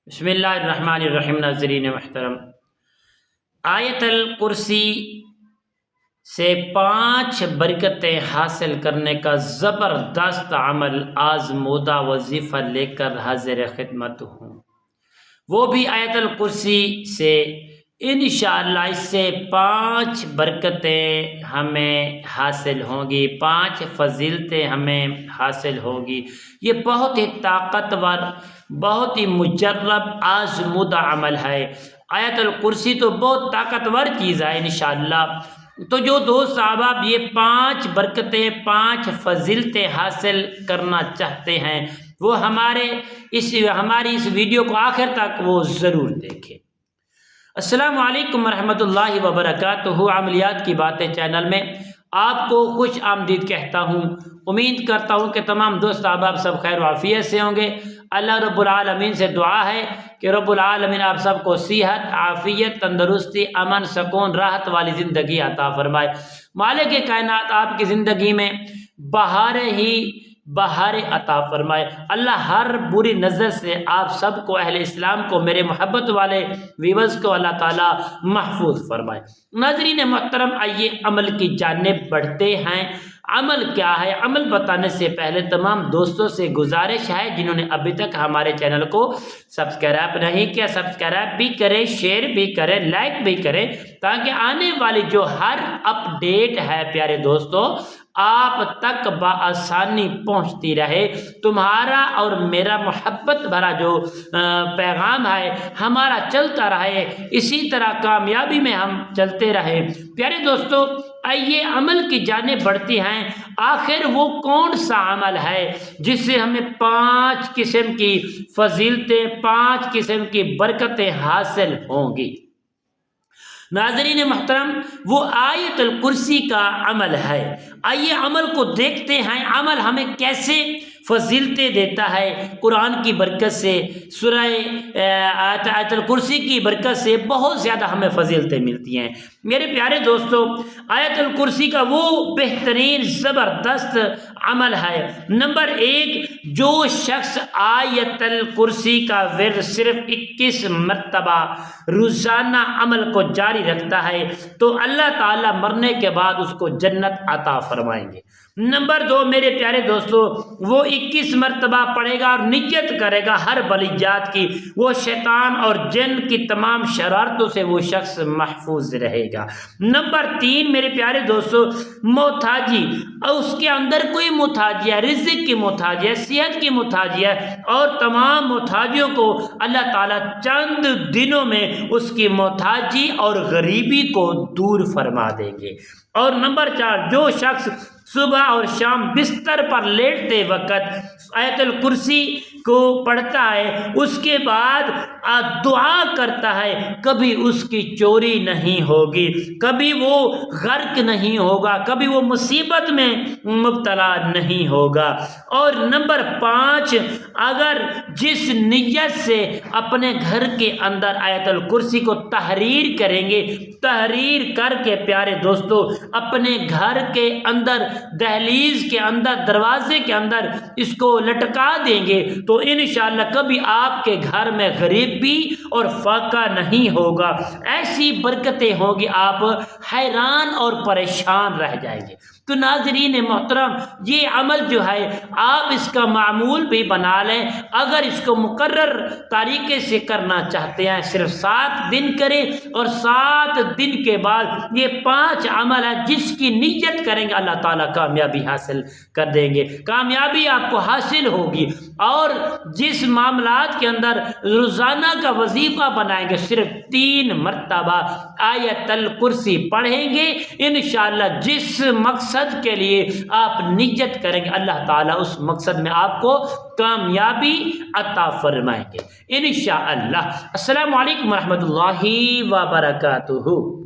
بسم اللہ الرحمن الرحیم۔ ناظرین محترم، آیت الکرسی سے 5 برکتیں حاصل کرنے کا زبردست عمل آزمودہ وظیفہ لے کر حاضر خدمت ہوں۔ وہ بھی آیت الکرسی سے انشاءاللہ اس سے 5 برکتیں ہمیں حاصل ہوں گی، 5 فضیلتیں ہمیں حاصل ہوگی۔ یہ بہت ہی طاقتور، بہت ہی مجرب آزمودہ عمل ہے۔ آیت الکرسی تو بہت طاقتور چیز ہے انشاءاللہ۔ تو جو دوست احباب یہ 5 برکتیں، 5 فضیلتیں حاصل کرنا چاہتے ہیں وہ ہماری اس ویڈیو کو آخر تک وہ ضرور دیکھیں۔ السلام علیکم ورحمۃ اللہ وبرکاتہ۔ عملیات کی باتیں چینل میں آپ کو خوش آمدید کہتا ہوں۔ امید کرتا ہوں کہ تمام دوست احباب سب خیر و عافیت سے ہوں گے۔ اللہ رب العالمین سے دعا ہے کہ رب العالمین آپ سب کو صحت، عافیت، تندرستی، امن، سکون، راحت والی زندگی عطا فرمائے۔ مالک کائنات آپ کی زندگی میں بہار عطا فرمائے۔ اللہ ہر بری نظر سے آپ سب کو، اہل اسلام کو، میرے محبت والے ویورز کو اللہ تعالی محفوظ فرمائے۔ ناظرین محترم، آئیے عمل کی جانب بڑھتے ہیں۔ عمل کیا ہے؟ عمل بتانے سے پہلے تمام دوستوں سے گزارش ہے جنہوں نے ابھی تک ہمارے چینل کو سبسکرائب نہیں کیا، سبسکرائب بھی کریں، شیئر بھی کریں، لائک بھی کریں، تاکہ آنے والی جو ہر اپڈیٹ ہے پیارے دوستوں آپ تک بآسانی پہنچتی رہے۔ تمہارا اور میرا محبت بھرا جو پیغام ہے ہمارا چلتا رہے، اسی طرح کامیابی میں ہم چلتے رہے۔ پیارے دوستوں، آئیے عمل کی جانب بڑھتی ہیں۔ آخر وہ کون سا عمل ہے جس سے ہمیں 5 قسم کی فضیلتیں، 5 قسم کی برکتیں حاصل ہوں گی؟ ناظرین محترم، وہ آیت الکرسی کا عمل ہے۔ آئیے عمل کو دیکھتے ہیں، عمل ہمیں کیسے فضیلتیں دیتا ہے۔ قرآن کی برکت سے، سورہ آیت الکرسی کی برکت سے بہت زیادہ ہمیں فضیلتیں ملتی ہیں۔ میرے پیارے دوستو، آیت الکرسی کا وہ بہترین زبردست عمل ہے۔ نمبر 1، جو شخص آیت الکرسی کا ورد صرف 21 مرتبہ روزانہ عمل کو جاری رکھتا ہے تو اللہ تعالیٰ مرنے کے بعد اس کو جنت عطا فرمائیں گے۔ نمبر 2، میرے پیارے دوستو، وہ 21 مرتبہ پڑھے گا اور نیت کرے گا ہر بلیات کی، وہ شیطان اور جن کی تمام شرارتوں سے وہ شخص محفوظ رہے گا۔ نمبر 3، میرے پیارے دوستو، محتاجی، اور اس کے اندر کوئی محتاجی ہے، رزق کی محتاجی ہے، صحت کی محتاجی ہے، اور تمام محتاجیوں کو اللہ تعالیٰ چند دنوں میں اس کی محتاجی اور غریبی کو دور فرما دیں گے۔ اور نمبر 4، جو شخص صبح اور شام بستر پر لیٹتے وقت آیت الکرسی کو پڑھتا ہے، اس کے بعد دعا کرتا ہے، کبھی اس کی چوری نہیں ہوگی، کبھی وہ غرق نہیں ہوگا، کبھی وہ مصیبت میں مبتلا نہیں ہوگا۔ اور نمبر 5، اگر جس نیت سے اپنے گھر کے اندر آیت الکرسی کو تحریر کریں گے، تحریر کر کے پیارے دوستو اپنے گھر کے اندر، دہلیز کے اندر، دروازے کے اندر اس کو لٹکا دیں گے تو انشاءاللہ کبھی آپ کے گھر میں غریبی اور فاقہ نہیں ہوگا۔ ایسی برکتیں ہوگی، آپ حیران اور پریشان رہ جائیں گے۔ تو ناظرین محترم، یہ عمل جو ہے آپ اس کا معمول بھی بنا لیں۔ اگر اس کو مقرر طریقے سے کرنا چاہتے ہیں، صرف 7 دن کریں، اور 7 دن کے بعد یہ 5 عمل ہے جس کی نیت کریں گے اللہ تعالیٰ کامیابی حاصل کر دیں گے، کامیابی آپ کو حاصل ہوگی۔ اور جس معاملات کے اندر روزانہ کا وظیفہ بنائیں گے، صرف 3 مرتبہ آیت الکرسی پڑھیں گے، انشاءاللہ جس مقصد کے لیے آپ نیت کریں گے اللہ تعالیٰ اس مقصد میں آپ کو کامیابی عطا فرمائیں گے انشاءاللہ۔ السلام علیکم ورحمۃ اللہ وبرکاتہ۔